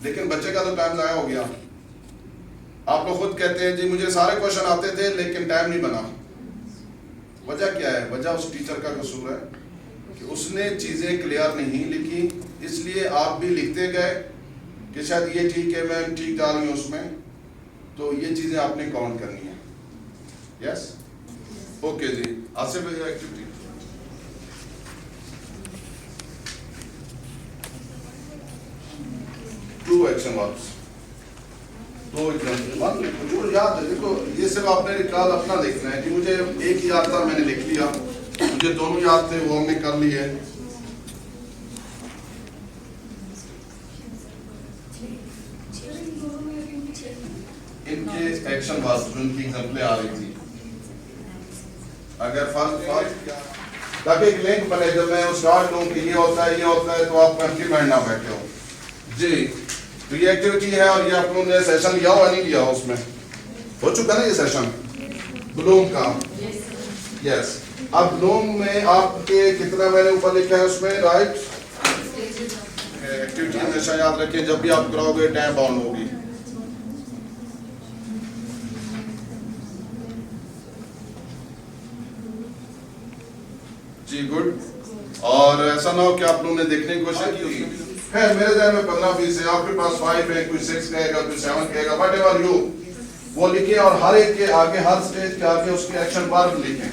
लेकिन बच्चे का तो टाइम ज़ाया हो गया। आप लोग खुद कहते हैं जी मुझे सारे क्वेश्चन आते थे लेकिन टाइम नहीं बना। वजह क्या है? वजह उस टीचर का कसूर है कि उसने चीज़ें क्लियर नहीं लिखी, इसलिए आप भी लिखते गए कि शायद ये ठीक है, मैं ठीक जा रही हूँ उसमें, तो ये चीज़ें आपने काउंट करनी है। यस, ओके जी। Asif activity 2 action verbs, 2 example जो याद है। देखो ये सिर्फ आपने रिकॉल अपना देखना है कि मुझे एक ही याद था, मैंने लिख लिया, मुझे दोनों याद थे वो हमने कर लिए। इनके एक्शन वर्ब्स जो इनकी एग्जाम्पलें आ रही थी, अगर फर्स्ट ताकि एक लिंक बने, जब मैं स्टार्ट लूँ कि ये होता है तो आप कंफ्यूज माइंड ना बैठे हो जी। तो ये एक्टिविटी है और ये आप लोगों ने सेशन लिया हुआ नहीं लिया उसमें हो चुका ना ये सेशन ब्लूम का। यस, अब ब्लूम में आपके कितना मैंने ऊपर लिखा है उसमें, राइट। एक्टिविटी हमेशा याद रखें, जब भी आप कराओगे टाइम बाउंड होगी। जी गुड। और ऐसा ना हो कि आप लोगों ने देखने की कोशिश की है, मेरे ध्यान में 15-20 है, आपके पास 5 है, कोई 6 कहेगा, कोई 7 कहेगा, वट एवर यू वो लिखे और हर एक के आगे, हर स्टेज के आगे उसके एक्शन वर्ब लिखें।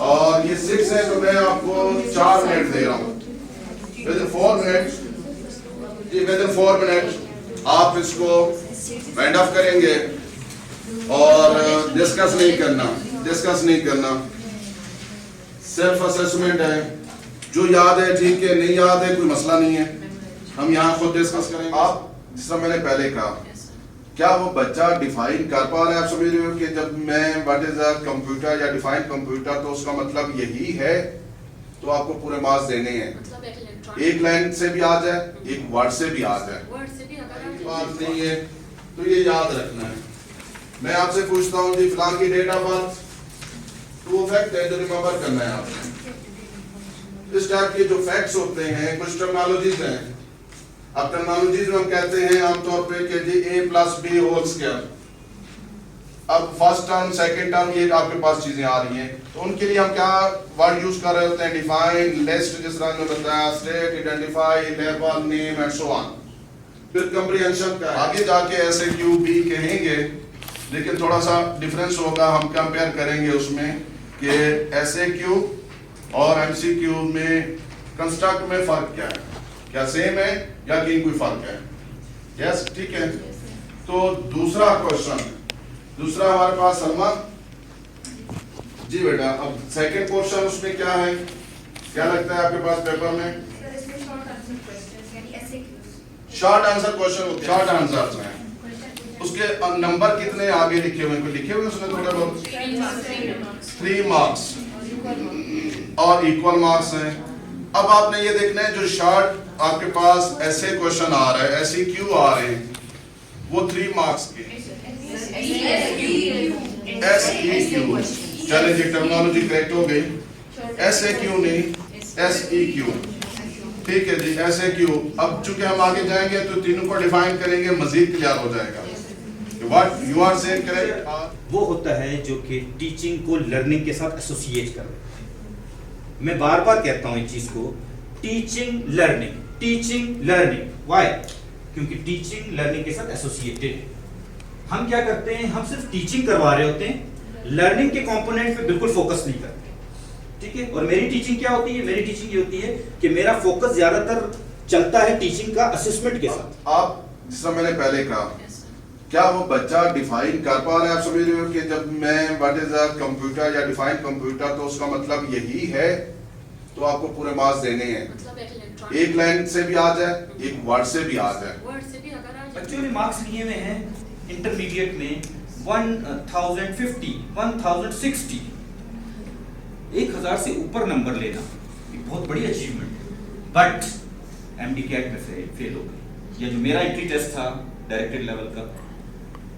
और ये 6 है तो मैं आपको 4 मिनट दे रहा हूँ, विद इन 4 मिनट जी, विद इन 4 मिनट आप इसको वाइंड अप करेंगे और डिस्कस नहीं करना। सेल्फ असेसमेंट है, जो याद है ठीक है, नहीं याद है कोई मसला नहीं है, हम यहाँ खुद डिस्कस करेंगे। आप जिस तरह मैंने पहले कहा, क्या वो बच्चा डिफाइन कर पा रहा है? आप समझ रहे हो कि जब मैं व्हाट इज अ कंप्यूटर या डिफाइन कंप्यूटर, तो उसका मतलब यही है, तो आपको पूरे मार्क्स देने हैं। मतलब एक लाइन से भी आ जाए, एक वर्ड से भी आ जाए, बात नहीं है, तो ये याद रखना है। मैं आपसे पूछता हूँ जी फलां की date of birth, to fact है जो रिमेंबर करना है आपने। इस टाइप के जो फैक्ट्स होते हैं, कुछ टर्मिनोलॉजीज हैं। अब टर्मिनोलॉजीज में हम कहते हैं आमतौर पे कि जी a+b²। अब फर्स्ट टर्म, सेकंड टर्म, ये आपके पास चीजें आ रही हैं, तो उनके लिए हम क्या वर्ड यूज कर रहे होते हैं? डिफाइन, लिस्ट, जिस तरह ने बताया, state, identify, label, name and so on. फिर कंप्रीहेंशन का आगे जाके ऐसे क्यू बी कहेंगे, लेकिन थोड़ा सा डिफरेंस होगा, हम कंपेयर करेंगे उसमें कि ऐसे क्यू और एमसीक्यू में कंस्ट्रक्ट में फर्क क्या है, क्या सेम है या कहीं कोई फर्क है? यस, ठीक है। तो दूसरा क्वेश्चन, दूसरा हमारे पास सलमा जी बेटा, अब सेकंड क्वेश्चन उसमें क्या है, क्या लगता है आपके पास पेपर में? शॉर्ट आंसर क्वेश्चन होते हैं, शॉर्ट आंसर्स हैं। उसके नंबर कितने आगे लिखे हुए हैं? लिखे हुए उसने थोड़ा बहुत 3 मार्क्स और इक्वल मार्क्स हैं। अब आपने ये देखना है जो शॉर्ट आपके पास ऐसे क्वेश्चन आ रहे हैं, ऐसे क्यों आ रहे हैं, वो 3 मार्क्स के SEQ। चले जी, टर्मिनोलॉजी करेक्ट हो गई, SAQ नहीं, SEQ, ठीक है जी, SAQ। अब चूंकि हम आगे जाएंगे तो तीनों को डिफाइन करेंगे, मजीद क्लियर हो जाएगा। What you are saying correct? वो होता है जो कि टीचिंग को लर्निंग के साथ एसोसिएट कर रहे हैं। मैं बार बार कहता हूँ इस चीज को, टीचिंग लर्निंग, व्हाई? क्योंकि टीचिंग लर्निंग के साथ एसोसिएटेड है। हम क्या करते हैं, हम सिर्फ टीचिंग करवा रहे होते हैं, लर्निंग के कंपोनेंट पे बिल्कुल फोकस नहीं करते, ठीक है। और मेरी टीचिंग क्या होती है? मेरी टीचिंग ये होती है कि मेरा फोकस ज्यादातर चलता है टीचिंग का असेसमेंट के साथ। आप जिस तरह मैंने पहले कहा, क्या वो बच्चा डिफाइन कर पा रहा है? आप समझ रहे हो कि जब मैं व्हाट इज अ कंप्यूटर या डिफाइन कंप्यूटर, तो उसका मतलब यही है, तो आपको पूरे मार्क्स देने हैं। मतलब एक लाइन से भी आ जाए, एक वर्ड से भी आ जाए। बच्चों ने मार्क्स लिए हुए हैं इंटरमीडिएट में 1050, 1060, 1000 से ऊपर नंबर लेना एक बहुत बड़ी अचीवमेंट है। बट MD-CAT में फेल हो गए, या जो मेरा एंट्री टेस्ट था डायरेक्टेड लेवल का,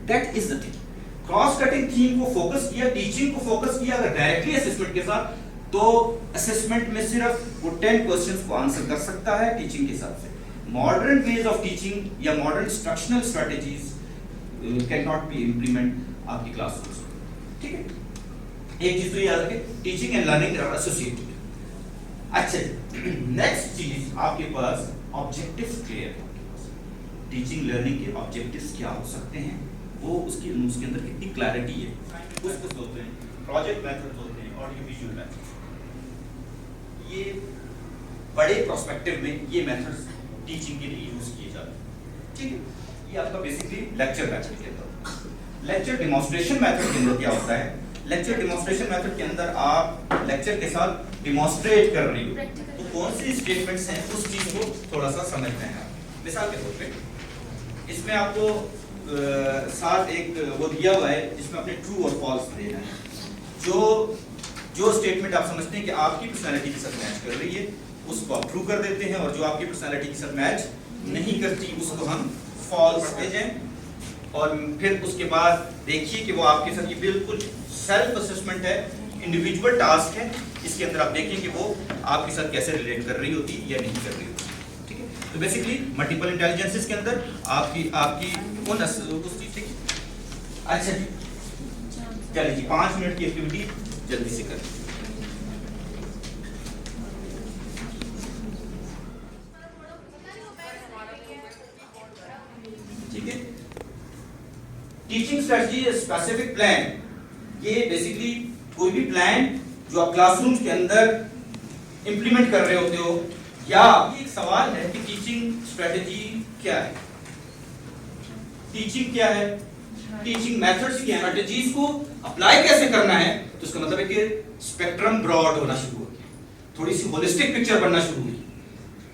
that is the thing. Cross cutting theme को फोकस किया, टीचिंग को फोकस किया, अगर डायरेक्टली असेसमेंट के साथ, तो असेसमेंट में सिर्फ वो 10 क्वेश्चंस को आंसर कर सकता है टीचिंग के हिसाब से, मॉडर्न वेज ऑफ टीचिंग या modern instructional strategies can not be implement आपकी क्लासरूम्स में, ठीक है। एक चीज तो याद रखें, teaching and learning are associated. अच्छा, नेक्स्ट चीज आपके पास ऑब्जेक्टिव्स क्लियर है। टीचिंग लर्निंग के ऑब्जेक्टिव्स क्या हो सकते हैं, वो उसके अंदर कितनी क्लैरिटी है। कुछ होते हैं प्रोजेक्ट मेथड्स होते हैं, ऑडियो विजुअल मेथड्स, ये बड़े प्रोस्पेक्टिव में ये मेथड्स टीचिंग के लिए यूज किए जाते हैं, ठीक है। ये आपका बेसिकली लेक्चर मेथड के अंदर। लेक्चर डेमोंस्ट्रेशन मेथड के अंदर क्या होता है, लेक्चर डेमोंस्ट्रेशन मेथड के अंदर आप लेक्चर के साथ डिमॉन्स्ट्रेट कर रही हो, तो कौन सी स्टेटमेंट्स हैं उस चीज को थोड़ा सा समझना है। मिसाल के तौर पे इसमें आपको साथ एक वो दिया हुआ है जिसमें आपने ट्रू और फॉल्स देना है। जो स्टेटमेंट आप समझते हैं कि आपकी पर्सनालिटी के साथ मैच कर रही है उसको आप ट्रू कर देते हैं, और जो आपकी पर्सनालिटी के साथ मैच नहीं करती उसको हम फॉल्स भेजें। और फिर उसके बाद देखिए कि वो आपके साथ ये बिल्कुल सेल्फ असेसमेंट है, इंडिविजुअल टास्क है, इसके अंदर आप देखिए कि वो आपके साथ कैसे रिलेट कर रही होती या नहीं कर रही होती, ठीक है। तो बेसिकली मल्टीपल इंटेलिजेंसेस के अंदर आपकी कौन उस चीज से। अच्छा जी, चलिए जी 5 मिनट की एक्टिविटी जल्दी से करें। ठीक है, टीचिंग स्ट्रेटजी स्पेसिफिक प्लान, ये बेसिकली कोई भी प्लान जो आप क्लासरूम के अंदर इंप्लीमेंट कर रहे होते हो, या एक सवाल है कि टीचिंग स्ट्रेटजी क्या है, टीचिंग क्या है, टीचिंग मेथड्स क्या है, स्ट्रेटजीज को अप्लाई कैसे करना है। तो इसका मतलब है कि स्पेक्ट्रम ब्रॉड होना शुरू हो गया, थोड़ी सी होलिस्टिक पिक्चर बनना शुरू हुई।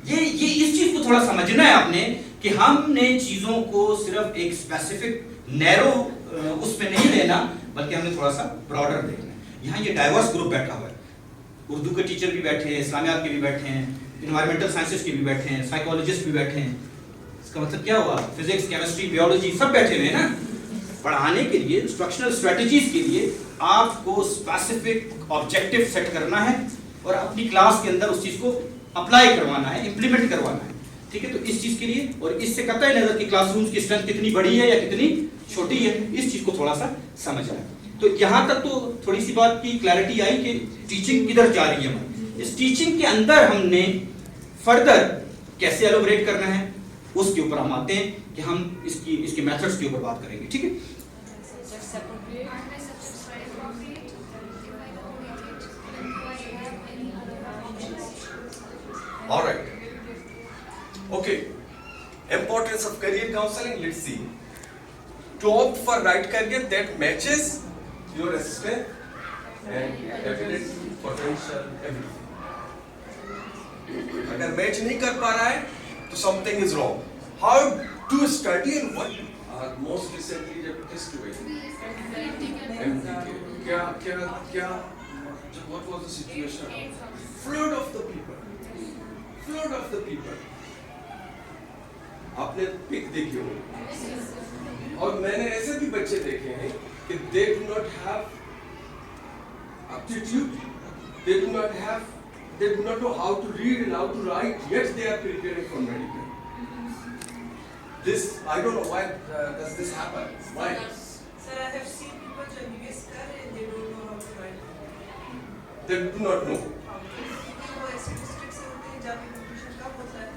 ये इस चीज को थोड़ा समझना है आपने कि हमने चीजों को सिर्फ एक स्पेसिफिक नैरो उसमें नहीं लेना, बल्कि हमने थोड़ा सा ब्रॉडर देखना है। यहाँ ये डाइवर्स ग्रुप बैठा हुआ है, उर्दू के टीचर भी बैठे हैं, इस्लामियात के भी बैठे हैं, इन्वायरमेंटल साइंसेस के भी बैठे हैं, साइकोलॉजिस्ट भी बैठे हैं। इसका मतलब क्या हुआ, फिजिक्स, केमिस्ट्री, बायोलॉजी सब बैठे हुए हैं ना। पढ़ाने के लिए, इंस्ट्रक्शनल स्ट्रेटजीज के लिए आपको स्पेसिफिक ऑब्जेक्टिव सेट करना है और अपनी क्लास के अंदर उस चीज को अप्लाई करवाना है, इंप्लीमेंट करवाना है, ठीक है। तो इस चीज के लिए, और इससे कतई नजर कि क्लासरूम की स्ट्रेंथ कितनी बड़ी है या कितनी छोटी है, इस चीज को थोड़ा सा समझना है। तो यहाँ तक तो थोड़ी सी बात की क्लैरिटी आई कि टीचिंग किधर जा रही है हमारी। इस टीचिंग के अंदर हमने फर्दर कैसे एलोबरेट करना है उसके ऊपर हम आते हैं कि हम इसके मेथड्स के ऊपर बात करेंगे, ठीक है। All right. Okay. Importance of career counseling. Let's see. To opt for right career that matches your assistant and ability, potential, everything. अगर मैच नहीं कर पा रहा है तो something is wrong. How to study and what? Most recently जब test हुए क्या what was the situation? Flood of the people. आपने पिक देखी होगी, और मैंने ऐसे भी बच्चे देखे हैं कि they do not have aptitude, they do not know how to read and how to write, yet they are preparing for medical. This, I don't know why does this happen. Why? Sir, I have seen people जो MBBS कर रहे हैं, they don't know how to write. They do not know. वो ऐसे district से होते हैं जहाँ पे कंपटीशन कम होता है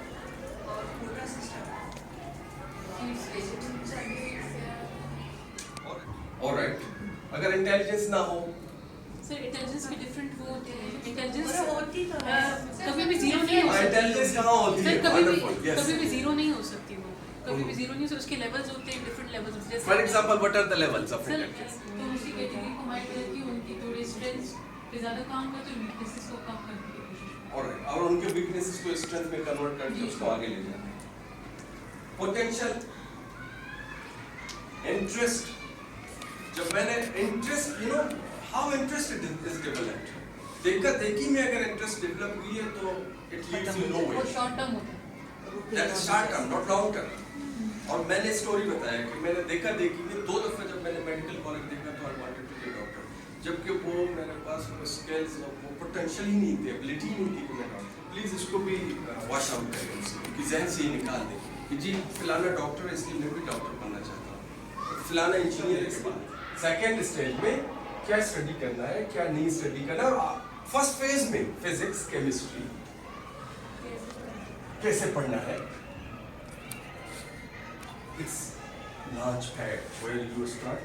और कोटा सिस्टम। All right. अगर इंटेलिजेंस ना हो, सर इंटेलिजेंस के डिफरेंट वो होते हैं। इंटेलिजेंस होती तो है। कभी भी जीरो नहीं हो सकती। इंटेलिजेंस कहाँ होती है? सर कभी Wonderful. Yes. भी जीरो नहीं हो सकती वो, कभी भी जीरो नहीं हो सकती। उसके लेवल्स होते हैं, डिफरेंट लेवल्स होते हैं। For example, what are the levels of sir intelligence? तो उसी कैटेगरी को माइंड करके उनकी थोड़ी स्ट्रेंथ्स पे ज्यादा काम करते हैं, वीकनेसेस को कम करने की कोशिश करते All right. और उनके वीकनेसेस को स्ट्रेंथ में कन्वर्ट करके उसको आगे ले जाना है। Potential, interest. जब मैंने interest, how interested is developed, देखा देखी में अगर इंटरेस्ट डेवलप हुई है तो इट लीड्स यू नो हैं। वो वे। शॉर्ट टर्म होता है। That is short term, not long term. और मैंने स्टोरी बताया कि मैंने देखा देखी में 2 दफे जब मैंने मेडिकल कॉलेज देखा तो I wanted to be doctor, जबकि वो मेरे पास वो स्किल्स और वो पोटेंशियल ही नहीं थी, एबिलिटी ही नहीं थी कि मैं डॉक्टर। प्लीज इसको भी वॉश आउट करें उससे, क्योंकि जहन से ही निकाल दें कि जी फलाना डॉक्टर है इसलिए मैं भी डॉक्टर बनना चाहता हूँ, फलाना इंजीनियर है इसलिए। सेकेंड स्टेज में क्या स्टडी करना है, क्या नहीं स्टडी करना है, और फर्स्ट फेज में फिजिक्स केमिस्ट्री कैसे पढ़ना है, it's launch pad where you start